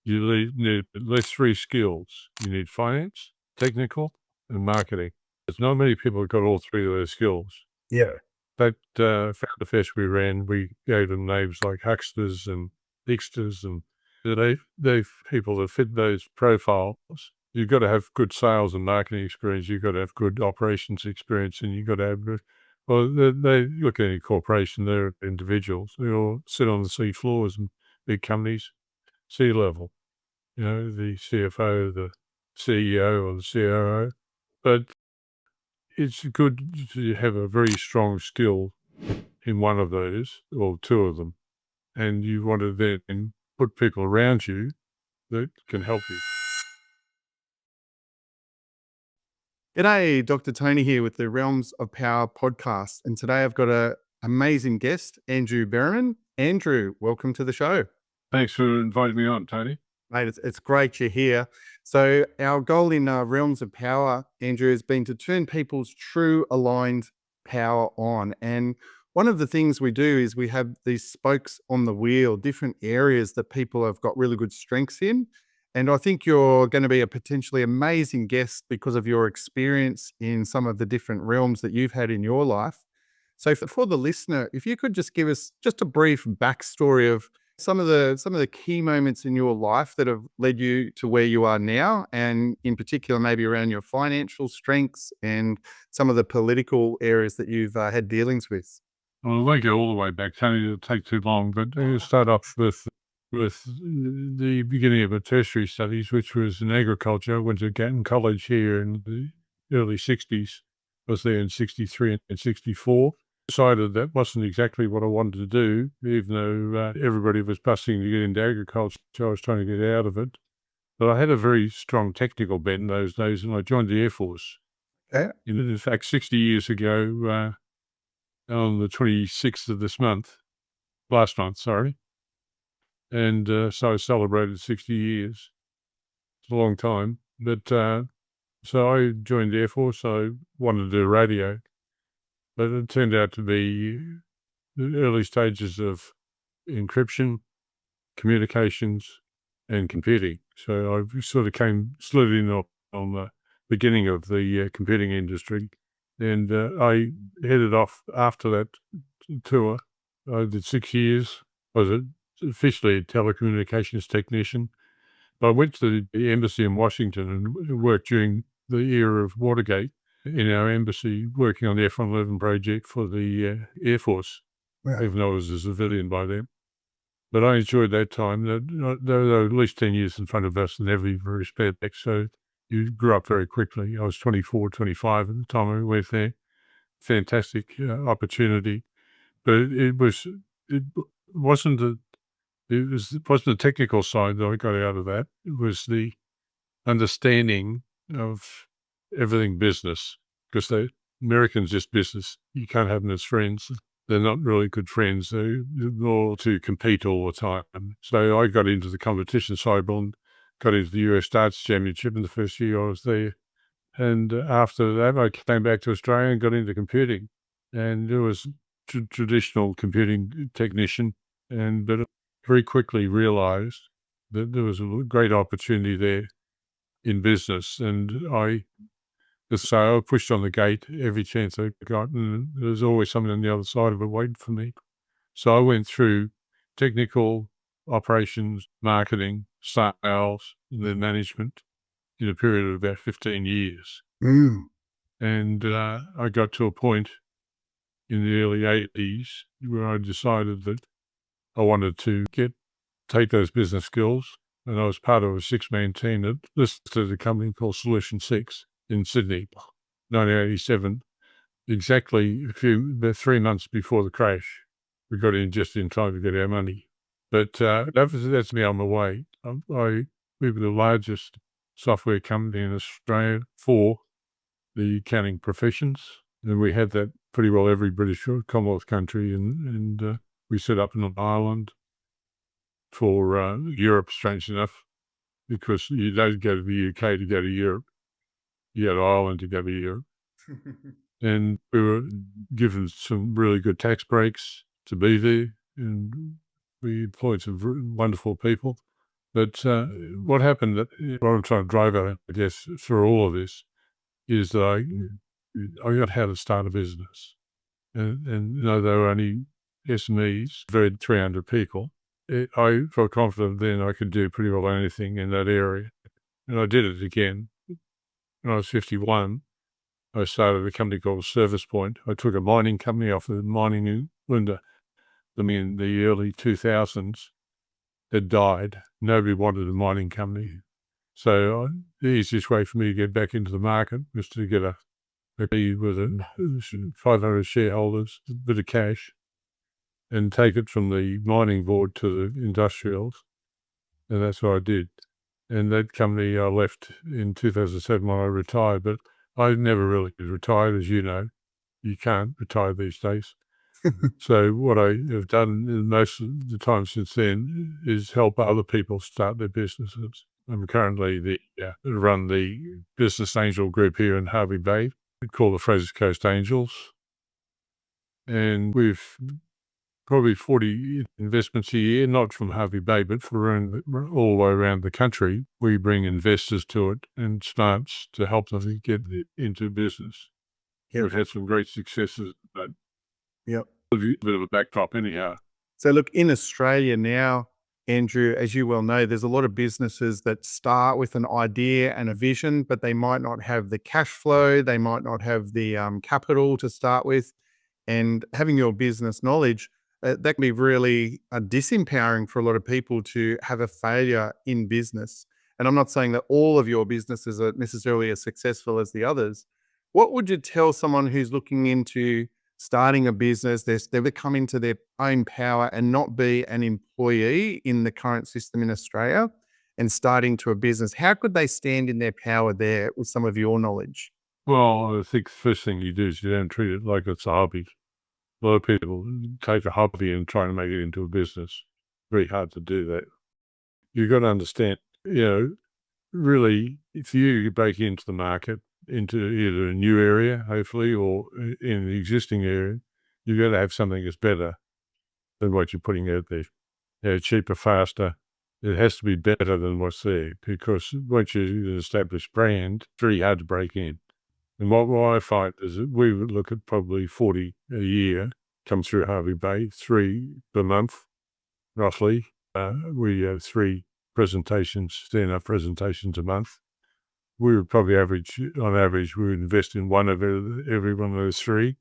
need at least three skills. You need finance, technical, and marketing. There's not many people who've got all three of those skills. Yeah. That Founder Fest we ran, we gave them names like hucksters and hicksters, and they people that fit those profiles. You've got to have good sales and marketing experience. You've got to have good operations experience, and you've got to have well, they look at any corporation. They're individuals. They all sit on the sea floors in big companies, sea level. The CFO, the CEO, or the COO. But it's good to have a very strong skill in one of those, or two of them, and you want to then put people around you that can help you. G'day, Dr. Tony here with the Realms of Power podcast. And today I've got an amazing guest, Andrew Berriman. Andrew, welcome to the show. Thanks for inviting me on, Tony. Mate, it's great you're here. So our goal in Realms of Power, Andrew, has been to turn people's true aligned power on. And one of the things we do is we have these spokes on the wheel, different areas that people have got really good strengths in. And I think you're going to be a potentially amazing guest because of your experience in some of the different realms that you've had in your life. So for the listener, if you could just give us just a brief backstory of some of the key moments in your life that have led you to where you are now, and in particular, maybe around your financial strengths and some of the political areas that you've had dealings with. Well, I won't go all the way back, Tony. It'll take too long, but I'm going to start off with the beginning of my tertiary studies, which was in agriculture. I went to Gatton College here in the early 60s. I was there in 63 and 64. Decided that wasn't exactly what I wanted to do, even though everybody was busting to get into agriculture. I was trying to get out of it. But I had a very strong technical bent in those days, and I joined the Air Force. Yeah. In fact, 60 years ago, on the 26th of last month, sorry. And so I celebrated 60 years. It's a long time. But so I joined the Air Force. I wanted to do radio. But it turned out to be the early stages of encryption, communications, and computing. So I sort of slid in on the beginning of the computing industry. And I headed off after that tour. I did 6 years. I was officially a telecommunications technician. But I went to the embassy in Washington and worked during the era of Watergate in our embassy, working on the F-111 project for the Air Force, even though I was a civilian by then. But I enjoyed that time. They were at least 10 years in front of us in every respect, so you grew up very quickly. I was 24, 25 at the time I went there. Fantastic opportunity. But it wasn't the technical side that I got out of that. It was the understanding of everything business, because the Americans just business. You can't have them as friends. They're not really good friends. They're all to compete all the time. So I got into the competition side and got into the US Darts Championship in the first year I was there. And after that, I came back to Australia and got into computing. And it was traditional computing technician. But I very quickly realized that there was a great opportunity there in business. And I pushed on the gate every chance I got, and there was always something on the other side of it waiting for me. So I went through technical, operations, marketing, sales, and then management in a period of about 15 years. And I got to a point in the early 80s where I decided that I wanted to take those business skills, and I was part of a 6-man team that listed a company called Solution 6 in Sydney, 1987, exactly about 3 months before the crash. We got in just in time to get our money. But that's me on my way. We were the largest software company in Australia for the accounting professions, and we had that pretty well every British Commonwealth country, and we set up in Ireland for Europe, strange enough, because you don't go to the UK to go to Europe. You go to Ireland to go to Europe. And we were given some really good tax breaks to be there, and we employed some wonderful people. But what happened, what I'm trying to drive at, I guess, through all of this, is that I got how to start a business. And they were only SMEs, very 300 people. I felt confident then I could do pretty well anything in that area. And I did it again. When I was 51, I started a company called Service Point. I took a mining company off the mining in Linda. In the early 2000s had died. Nobody wanted a mining company. So the easiest way for me to get back into the market was to get a key with 500 shareholders, a bit of cash, and take it from the mining board to the industrials. And that's what I did. And that company I left in 2007 when I retired, but I never really retired, as you know. You can't retire these days. So what I have done most of the time since then is help other people start their businesses. I'm currently run the business angel group here in Harvey Bay. We call the Fraser Coast Angels. And we've probably 40 investments a year, not from Harvey Bay, but all the way around the country. We bring investors to it and starts to help them get into business. Yep. We've had some great successes, but Yep. a bit of a backdrop anyhow. So look, in Australia now, Andrew, as you well know, there's a lot of businesses that start with an idea and a vision, but they might not have the cash flow. They might not have the capital to start with. And having your business knowledge, that can be really disempowering for a lot of people to have a failure in business. And I'm not saying that all of your businesses are necessarily as successful as the others. What would you tell someone who's looking into starting a business? They've come into their own power and not be an employee in the current system in Australia and starting to a business. How could they stand in their power there with some of your knowledge? Well, I think the first thing you do is you don't treat it like it's a hobby. A lot of people take a hobby and try to make it into a business. Very hard to do that. You've got to understand, really, if you break into the market, into either a new area, hopefully, or in the existing area, you've got to have something that's better than what you're putting out there. Cheaper, faster. It has to be better than what's there, because once you're an established brand, it's very hard to break in. And what I find is that we would look at probably 40 a year come through Harvey Bay, 3 per month, roughly. We have 3 presentations, stand-up presentations a month. We would probably on average, we would invest in one of every one of those 3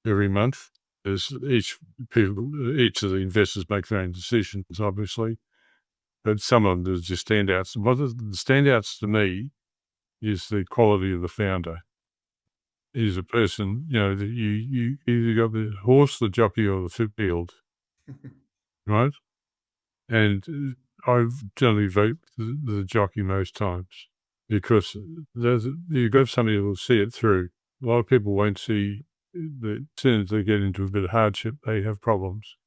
every month. As each of the investors make their own decisions, obviously, but some of them there's just standouts. And the standouts to me is the quality of the founder. Is a person, that you either got the horse, the jockey, or the field, right? And I've generally vote the jockey most times, because you've got somebody who will see it through. A lot of people won't see that as soon as they get into a bit of hardship, they have problems,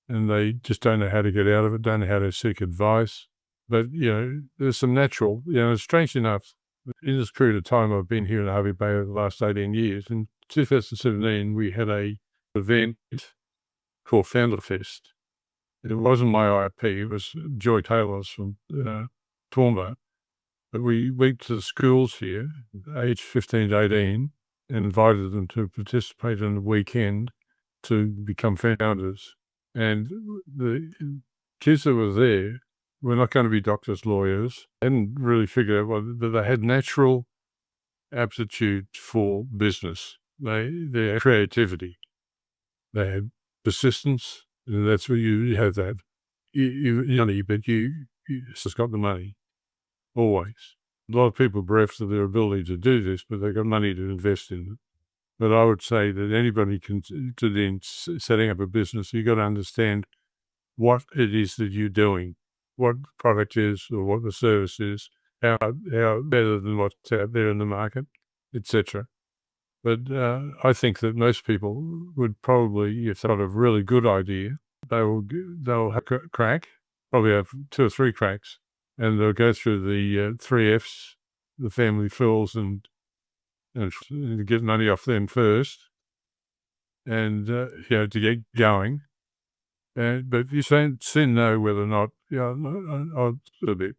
and they just don't know how to get out of it, don't know how to seek advice. But, there's some natural, strange enough, in this period of time I've been here in Harvey Bay over the last 18 years, in 2017, we had a event called Founder Fest. It wasn't my IP, it was Joy Taylor's from Toowoomba. But we went to the schools here, aged 15 to 18, and invited them to participate in the weekend to become founders. And the kids that were there were not going to be doctors, lawyers. They hadn't really figured out but they had natural aptitude for business. Their creativity. They had persistence, and that's where you have that. But you just got the money, always. A lot of people bereft of their ability to do this, but they've got money to invest in it. But I would say that anybody can, setting up a business, you've got to understand what it is that you're doing, what the product is or what the service is, how better than what's out there in the market, etc. But I think that most people would probably, if they've got a really good idea, they'll have a crack, probably have 2 or 3 cracks, and they'll go through the 3 Fs, the family fools, and get money off them first, and to get going. But you soon know whether or not, I'll a bit.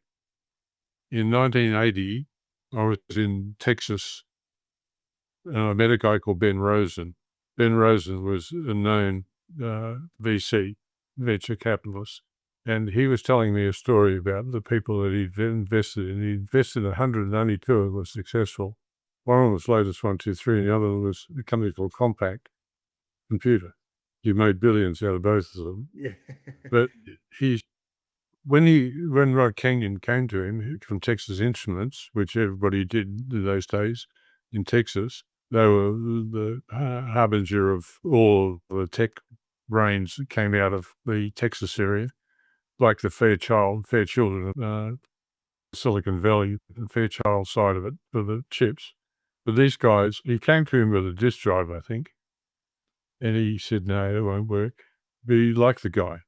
In 1980, I was in Texas and I met a guy called Ben Rosen. Ben Rosen was a known VC, venture capitalist. And he was telling me a story about the people that he'd invested in. He invested in 100 and only two of them were successful. One of them was Lotus 123, and the other was a company called Compact Computer. He made billions out of both of them. Yeah. But when Rod Kenyon came to him from Texas Instruments, which everybody did in those days in Texas, they were the harbinger of all the tech brains that came out of the Texas area, like the Fairchildren of Silicon Valley, the Fairchild side of it for the chips. But these guys, he came to him with a disk drive, I think, and he said, no, it won't work. But he liked the guy.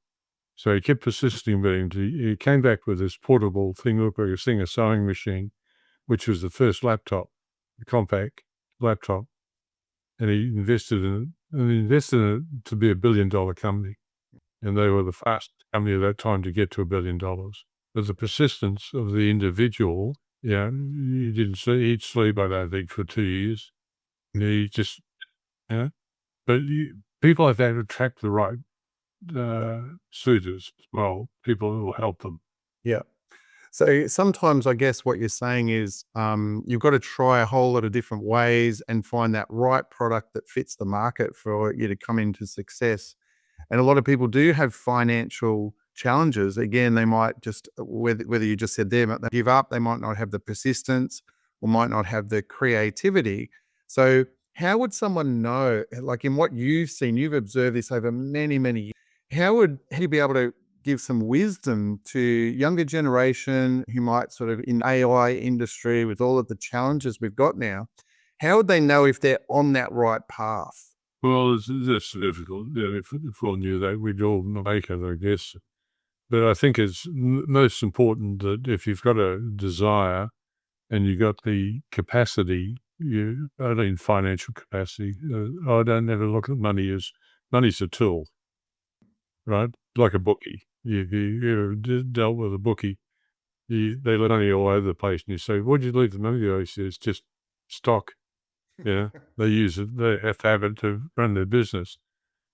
So he kept persisting with him. He came back with this portable thing, looked like a sewing machine, which was the first laptop, the compact laptop. And he invested in it, and he invested in it to be $1 billion company. And they were the fastest company at that time to get to $1 billion. But the persistence of the individual, you didn't see, he'd sleep, I don't think, for 2 years. And he just, but people like that attract the right suitors as well, people who will help them. Yeah. So sometimes I guess what you're saying is you've got to try a whole lot of different ways and find that right product that fits the market for you to come into success. And a lot of people do have financial challenges. Again, they might just, whether you just said they give up, they might not have the persistence or might not have the creativity. So how would someone know, like in what you've seen, you've observed this over many, many years, how would you be able to give some wisdom to younger generation who might sort of in AI industry with all of the challenges we've got now, how would they know if they're on that right path? Well, it's difficult. If we all knew that, we'd all make it, I guess. But I think it's most important that if you've got a desire and you've got the capacity, I mean financial capacity, I don't ever look at money's a tool, right? Like a bookie. If you ever dealt with a bookie, they let money all over the place, and you say, "What'd you leave the money there?" He says, "Just stock." They use it. They have to have it to run their business.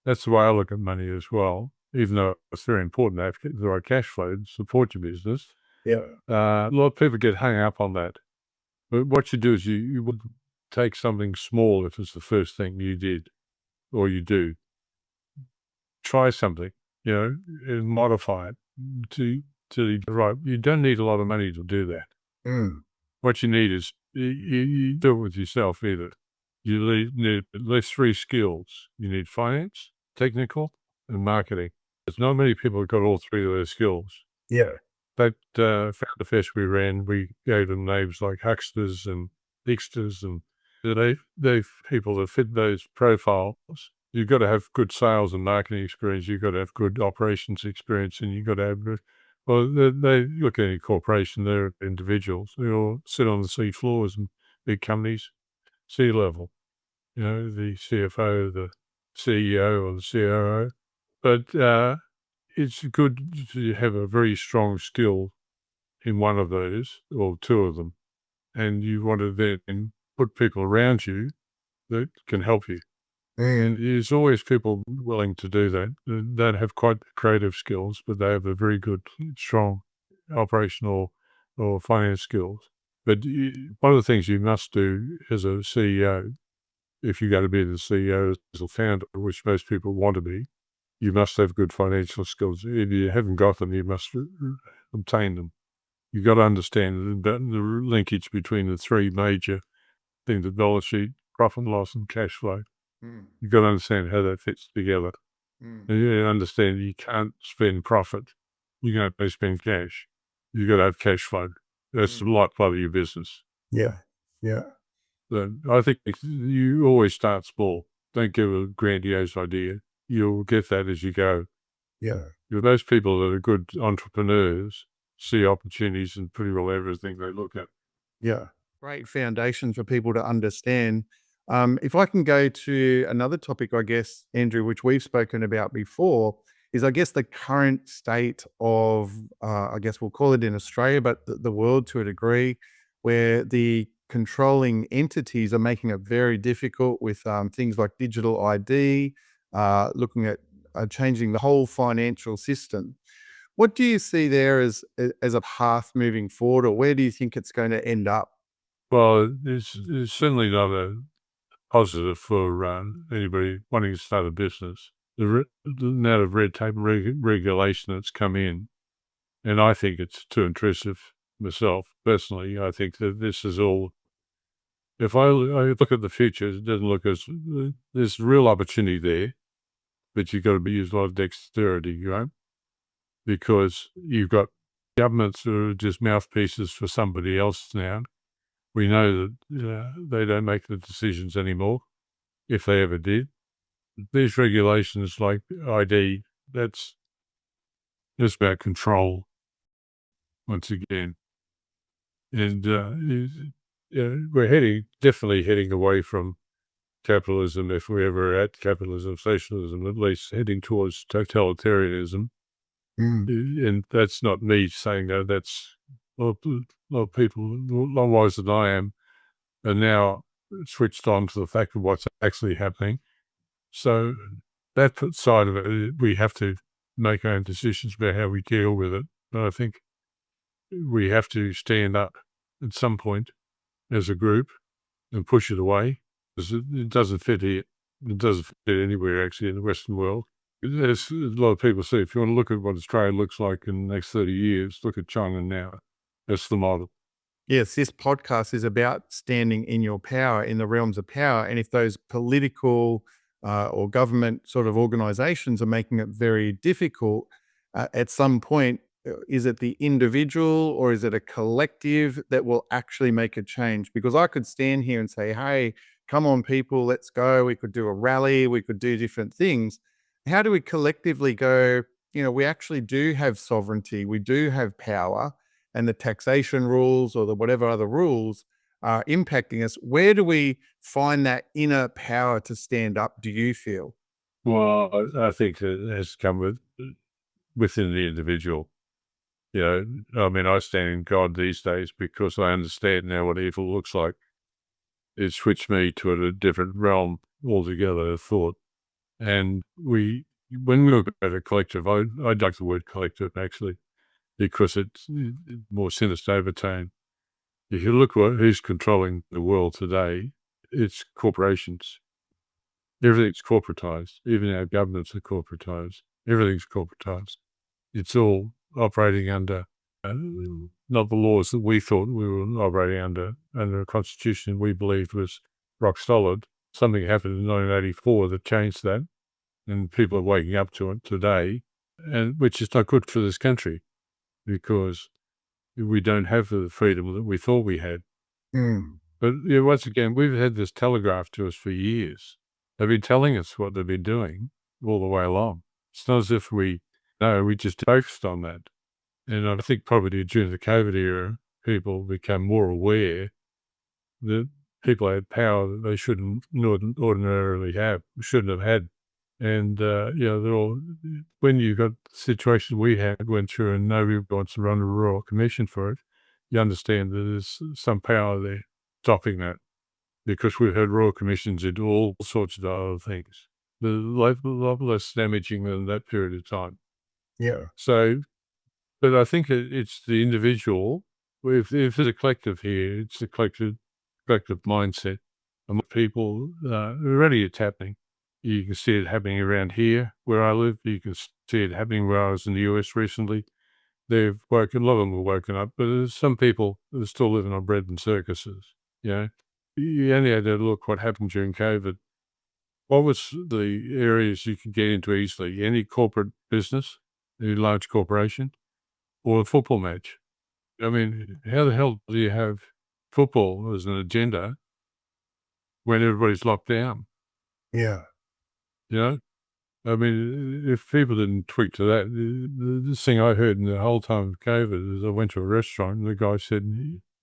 That's the way I look at money as well. Even though it's very important to have the right cash flow to support your business. Yeah. A lot of people get hung up on that. But what you do is you would take something small if it's the first thing you did or you do. Try something, and modify it to the right. You don't need a lot of money to do that. Mm. What you need is you do it with yourself either. You need at least 3 skills. You need finance, technical, and marketing. There's not many people who've got all 3 of those skills. Yeah. That Founder Fest we ran, we gave them names like hucksters and hicksters, and they people that fit those profiles. You've got to have good sales and marketing experience. You've got to have good operations experience, and you've got to have well, they look at any corporation. They're individuals. They all sit on the sea floors in big companies, sea level. The CFO, the CEO, or the COO. But it's good to have a very strong skill in one of those or 2 of them, and you want to then put people around you that can help you. And there's always people willing to do that. They don't have quite creative skills, but they have a very good, strong operational or finance skills. But one of the things you must do as a CEO, if you're going to be the CEO as a founder, which most people want to be, you must have good financial skills. If you haven't got them, you must obtain them. You've got to understand the linkage between the 3 major things: the balance sheet, profit and loss, and cash flow. Mm. You've got to understand how that fits together. Mm. And you understand you can't spend profit. You can't only spend cash. You've got to have cash flow. That's the lifeblood of your business. Yeah. Yeah. So I think you always start small. Don't give a grandiose idea. You'll get that as you go. Yeah. Most people that are good entrepreneurs see opportunities in pretty well everything they look at. Yeah. Great foundation for people to understand. If I can go to another topic, I guess, Andrew, which we've spoken about before, is, I guess, the current state of, I guess we'll call it in Australia, but the world to a degree, where the controlling entities are making it very difficult with things like digital ID, looking at changing the whole financial system. What do you see there as a path moving forward, or where do you think it's going to end up? Well, it's certainly not a positive for anybody wanting to start a business. The amount of red tape and regulation that's come in, and I think it's too intrusive myself, personally. I think that this is all, if I look at the future, it doesn't look as, there's real opportunity there, but you've got to use a lot of dexterity, because you've got governments who are just mouthpieces for somebody else now. We know that they don't make the decisions anymore, if they ever did. These regulations like ID, that's just about control once again. And we're definitely heading away from capitalism, if we're ever at capitalism, socialism, at least heading towards totalitarianism. Mm. And that's not me saying that, that's a lot of people, a lot wiser than I am, are now switched on to the fact of what's actually happening. So that side of it, we have to make our own decisions about how we deal with it. But I think we have to stand up at some point as a group and push it away, because it doesn't fit here. It doesn't fit anywhere, actually, in the Western world. There's a lot of people say, if you want to look at what Australia looks like in the next 30 years, look at China now. That's the model. Yes, this podcast is about standing in your power, in the realms of power. And if those political or government sort of organizations are making it very difficult, at some point, is it the individual or is it a collective that will actually make a change? Because I could stand here and say, hey, come on, people, let's go. We could do a rally, we could do different things. How do we collectively go, we actually do have sovereignty, we do have power, and the taxation rules or the whatever other rules are impacting us? Where do we find that inner power to stand up, do you feel? Well, I think it has come within the individual. I mean, I stand in God these days because I understand now what evil looks like. It switched me to a different realm altogether of thought. And when we look at a collective, I like the word collective, actually, because it's more sinister overtone. If you look at who's controlling the world today, it's corporations. Everything's corporatized. Even our governments are corporatized. Everything's corporatized. It's all operating under uh, not the laws that we thought we were operating under a constitution we believed was rock solid. Something happened in 1984 that changed that, and people are waking up to it today, and which is not good for this country, because we don't have the freedom that we thought we had. Mm. But once again, we've had this telegraphed to us for years. They've been telling us what they've been doing all the way along. It's not as if we just focused on that. And I think probably during the COVID era, people became more aware that people had power that they shouldn't ordinarily have, shouldn't have had. And, they're all, when you got the situation we went through, and nobody wants to run a royal commission for it, you understand that there's some power there stopping that, because we've had royal commissions into all sorts of other things. They're a lot less damaging than that period of time. Yeah. So, but I think it's the individual. If there's a collective here, it's a collective mindset. And people, already it's happening. You can see it happening around here where I live. You can see it happening where I was in the US recently. A lot of them have woken up, but there's some people that are still living on bread and circuses. You know, you only had to look what happened during COVID. What was the areas you could get into easily? Any corporate business, any large corporation, or a football match. I mean, how the hell do you have football as an agenda when everybody's locked down? Yeah. You know, I mean, if people didn't tweak to that, this thing I heard in the whole time of COVID is I went to a restaurant and the guy said,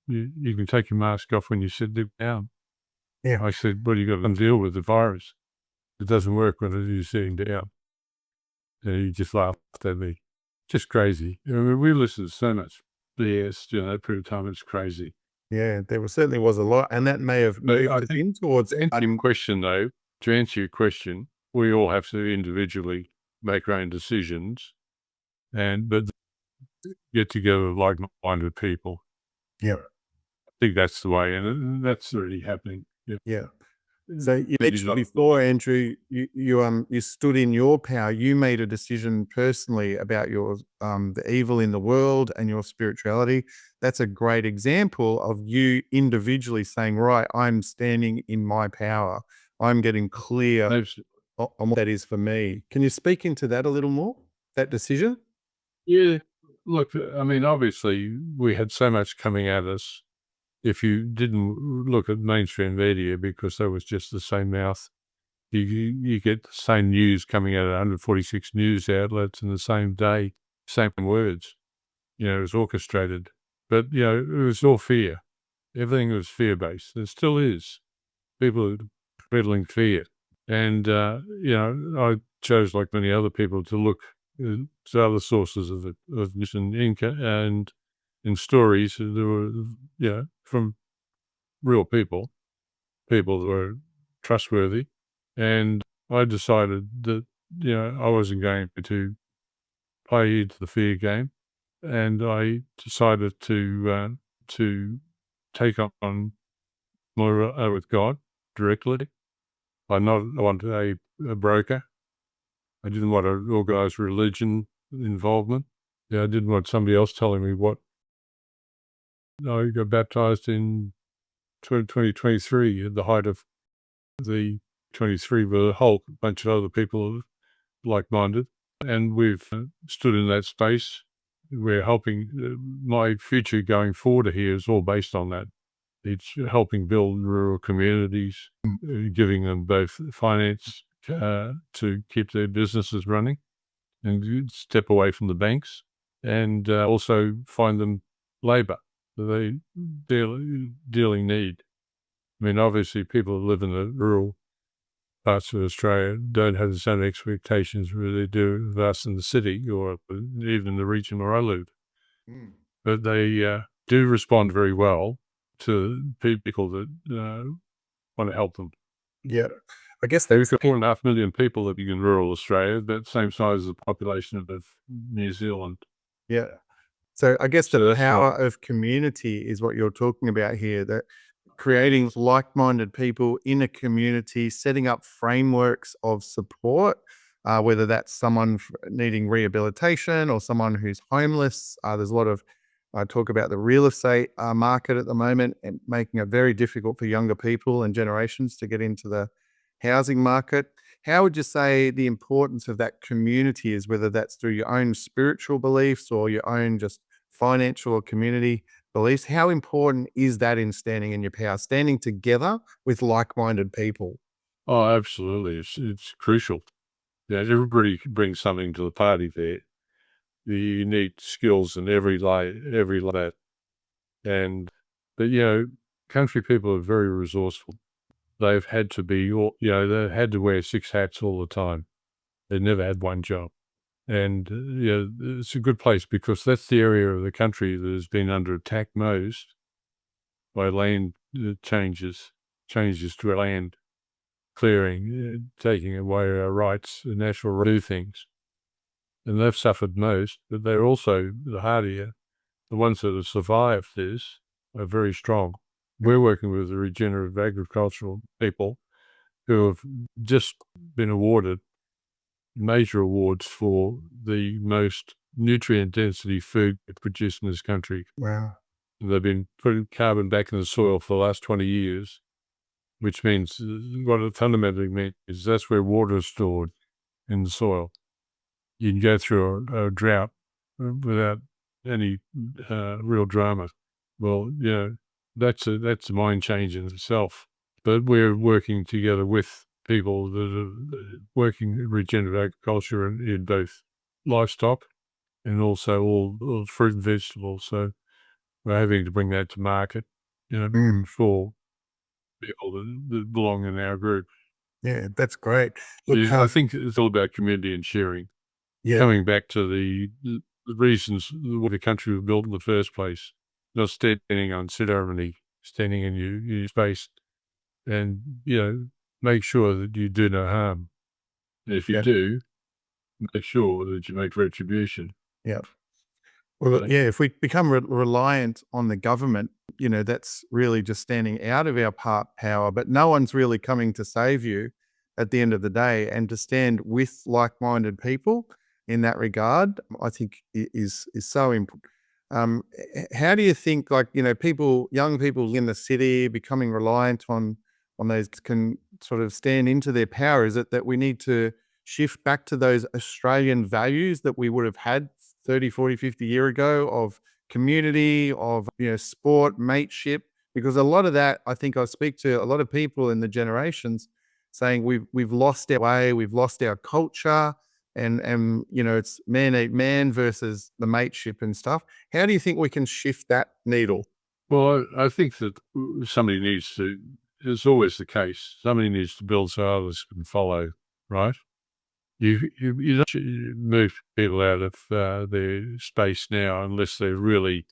you can take your mask off when you sit down. Yeah. I said, well, you got to deal with the virus. It doesn't work when you're sitting down. And he just laughed at me. Just crazy. I mean, we listened to so much BS during that period of time. It's crazy. Yeah, certainly was a lot, and that may have But moved I us think in towards to answer your question, though, to answer your question, we all have to individually make our own decisions, but get together with like-minded people. Yeah, I think that's the way, and that's already happening. Yeah. yeah. So you But mentioned before, Andrew, you stood in your power. You made a decision personally about your the evil in the world and your spirituality. That's a great example of you individually saying, right, I'm standing in my power. I'm getting clear on what that is for me. Can you speak into that a little more? That decision? yeah, look, I mean, obviously, we had so much coming at us. If you didn't look at mainstream media, because that was just the same mouth, you get the same news coming out of 146 news outlets in the same day, same words. It was orchestrated. But, it was all fear. Everything was fear-based. It still is. People are peddling fear. And, I chose, like many other people, to look to other sources of this and in stories that were, from real people that were trustworthy. And I decided that, I wasn't going to play into the fear game. And I decided to take on more with God directly. I not wanted a broker. I didn't want an organized religion involvement. Yeah, I didn't want somebody else telling me what. I got baptized in 2023 at the height of the 23 with a whole bunch of other people like-minded, and we've stood in that space. We're helping. My future going forward here is all based on that. It's helping build rural communities, giving them both finance to keep their businesses running and step away from the banks, and also find them labour that they dearly need. I mean, obviously, people who live in the rural parts of Australia don't have the same expectations as they do of us in the city or even the region where I live. Mm. But they do respond very well to people that want to help them. Yeah. I guess There's that's 4.5 million people living in rural Australia, about the same size as the population of New Zealand. yeah. So I guess the So that's not. power of community is what you're talking about here, that creating like-minded people in a community, setting up frameworks of support, whether that's someone needing rehabilitation or someone who's homeless. There's a lot of talk about the real estate market at the moment and making it very difficult for younger people and generations to get into the housing market. How would you say the importance of that community is, whether that's through your own spiritual beliefs or your own just financial or community beliefs? How important is that in standing in your power, standing together with like-minded people? Oh, absolutely. It's crucial. Yeah, everybody brings something to the party there. You need skills in every that. And, but, country people are very resourceful. They've had to be, they had to wear 6 hats all the time. They never had one job. And, it's a good place because that's the area of the country that has been under attack most by land changes to land clearing, taking away our rights, the natural right to do things. And they've suffered most, but they're also the hardier. The ones that have survived this are very strong. We're working with the regenerative agricultural people who have just been awarded major awards for the most nutrient density food produced in this country. Wow. They've been putting carbon back in the soil for the last 20 years, which means what it fundamentally means is that's where water is stored in the soil. You can go through a drought without any real drama. Well, that's a mind change in itself. But we're working together with people that are working in regenerative agriculture in both livestock and also all fruit and vegetables. So we're having to bring that to market, Mm. for people that belong in our group. Yeah, that's great. So Look, I think it's all about community and sharing. Yeah. Coming back to the reasons why the country was built in the first place, not standing on ceremony, standing in your space, and make sure that you do no harm. And if you Yeah. do, make sure that you make retribution. Yeah. Well, Like, yeah, if we become reliant on the government, that's really just standing out of our power, but no one's really coming to save you at the end of the day. And to stand with like-minded people in that regard, I think is so important. How do you think, like, young people in the city becoming reliant on those can sort of stand into their power? Is it that we need to shift back to those Australian values that we would have had 30, 40, 50 year ago of community, of sport, mateship? Because a lot of that, I think I speak to a lot of people in the generations saying we've lost our way, we've lost our culture, and it's man eat man versus the mateship and stuff. How do you think we can shift that needle? well, I think that somebody needs to. It's always the case. Somebody needs to build so others can follow. Right? You don't move people out of their space now unless they're really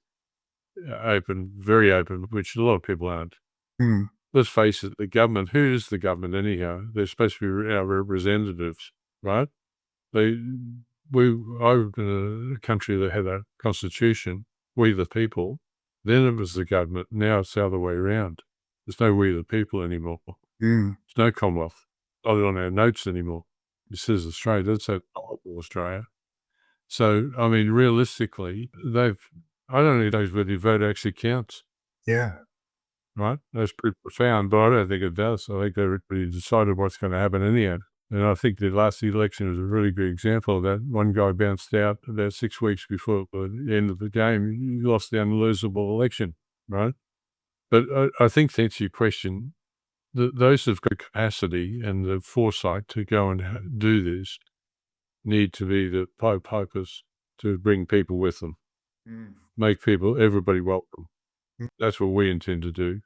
open, very open, which a lot of people aren't. Mm. Let's face it, the government, who is the government anyhow? They're supposed to be our representatives, right? They, I lived in a country that had a constitution, we the people, then it was the government, now it's the other way around. There's no we the people anymore. Mm. There's no Commonwealth, not on our notes anymore. It says Australia, that's so horrible, Australia. So, I mean, realistically, I don't think those where the vote actually counts. Yeah. Right? That's pretty profound, but I don't think it does. I think everybody decided what's going to happen in the end. And I think the last election was a really good example of that. One guy bounced out about 6 weeks before the end of the game. He lost the unlosable election, right? But I think to answer your question, those who've got capacity and the foresight to go and do this need to be the pipers to bring people with them, Mm. make everybody welcome. That's what we intend to do,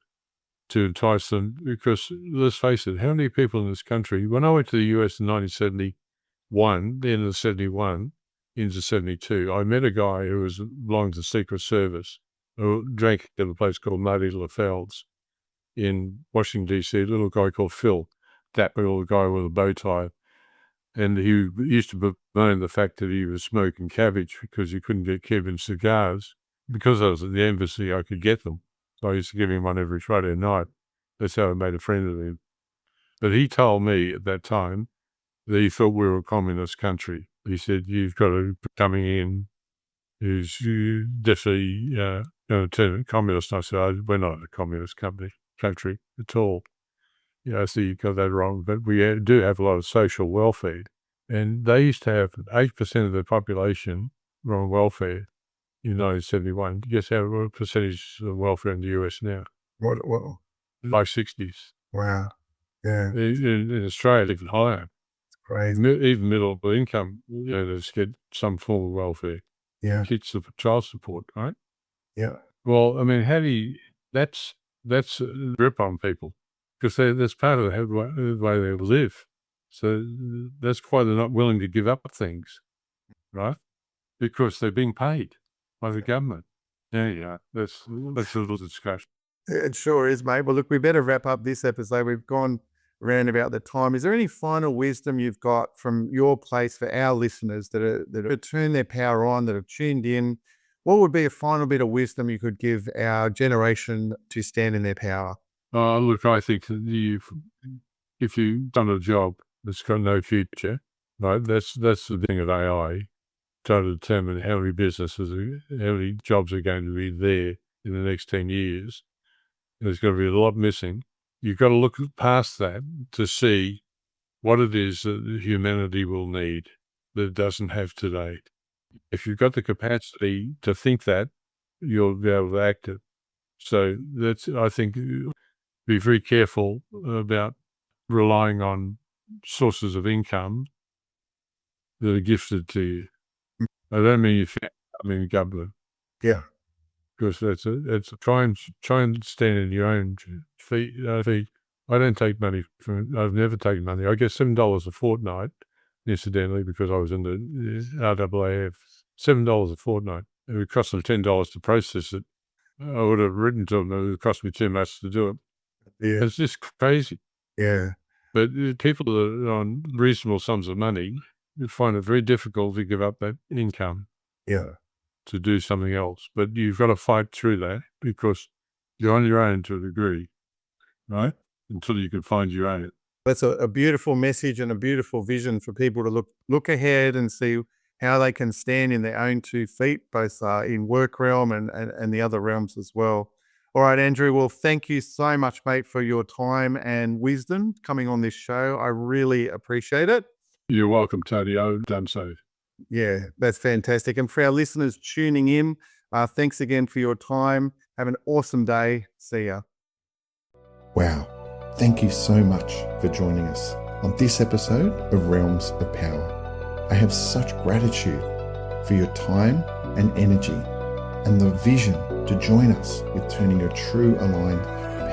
to entice them, because let's face it, how many people in this country, when I went to the US in 1971, the end of 71 into 72, I met a guy who belonged to the Secret Service, who drank at a place called Marty LaFeld's in Washington, D.C., a little guy called Phil, that little guy with a bow tie. And he used to bemoan the fact that he was smoking cabbage because he couldn't get Cuban cigars. Because I was at the embassy, I could get them. So I used to give him one every Friday night. That's how I made a friend of him. But he told me at that time that he thought we were a communist country. He said, you've got to be coming in who's definitely going to turn communist. And I said, we're not a communist country at all. So you got that wrong. But we do have a lot of social welfare. And they used to have 8% of the population were on welfare in 1971. Guess what percentage of welfare in the US now? What? Like 60s. Wow. Yeah. In Australia, even higher. Crazy. Even middle income, they just get some form of welfare. Yeah. Kids child support, right? Yeah. Well, I mean, that's a grip on people because that's part of the way they live. So that's why they're not willing to give up things, right? Because they're being paid by the government. Yeah. That's a little discussion. It sure is, mate. Well, look, we better wrap up this episode. We've gone around about the time. Is there any final wisdom you've got from your place for our listeners that have turned their power on, that have tuned in? What would be a final bit of wisdom you could give our generation to stand in their power? Look, I think that if you've done a job that's got no future, right? That's the thing of AI, trying to determine how many jobs are going to be there in the next 10 years. There's going to be a lot missing. You've got to look past that to see what it is that humanity will need that it doesn't have today. If you've got the capacity to think that, you'll be able to act it. So I think, be very careful about relying on sources of income that are gifted to you. I don't mean I mean government, Yeah. because try and stand in your own feet. I don't take money I've never taken money. I get $7 a fortnight. incidentally, because I was in the RAAF, $7 a fortnight. It would cost them $10 to process it. I would have written to them, it would cost me too much to do it. Yeah. It's just crazy. Yeah. But people that are on reasonable sums of money find it very difficult to give up that income Yeah. to do something else. But you've got to fight through that because you're on your own to a degree, right? Until you can find your own. That's a beautiful message and a beautiful vision for people to look ahead and see how they can stand in their own 2 feet, both in work realm and the other realms as well. All right, Andrew. Well, thank you so much, mate, for your time and wisdom coming on this show. I really appreciate it. You're welcome, Tony. I've done so. Yeah, that's fantastic. And for our listeners tuning in, thanks again for your time. Have an awesome day. See ya. Wow. Thank you so much for joining us on this episode of Realms of Power. I have such gratitude for your time and energy and the vision to join us with turning your true aligned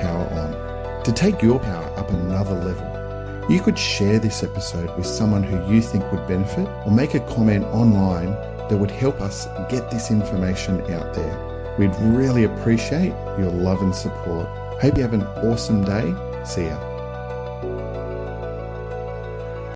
power on. To take your power up another level, you could share this episode with someone who you think would benefit, or make a comment online that would help us get this information out there. We'd really appreciate your love and support. Hope you have an awesome day. See ya.